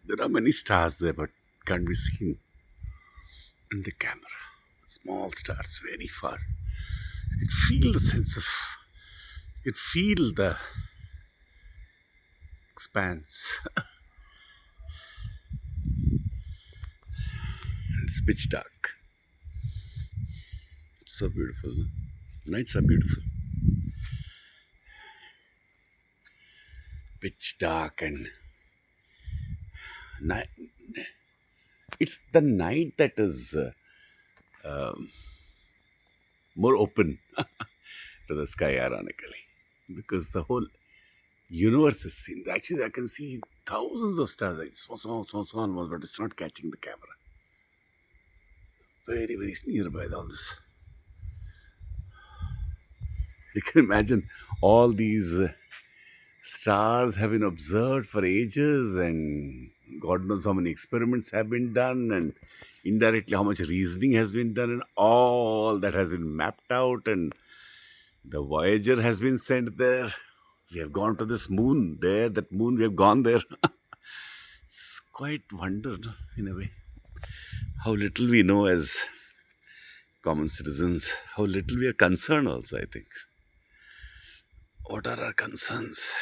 There are many stars there, but can't be seen in the camera. Small stars, very far. You can feel the sense of. You can feel the expanse. It's pitch dark. It's so beautiful. No? Nights are beautiful. Pitch dark and night. It's the night that is more open to the sky, ironically, because the whole universe is seen. Actually, I can see thousands of stars. Like small ones, but it's not catching the camera. Very, very nearby all this. You can imagine all these stars have been observed for ages, and God knows how many experiments have been done, and indirectly how much reasoning has been done, and all that has been mapped out. And the Voyager has been sent there. We have gone to this moon there, that moon, we have gone there. It's quite wonder, no, in a way, how little we know as common citizens, how little we are concerned, also, I think. What are our concerns?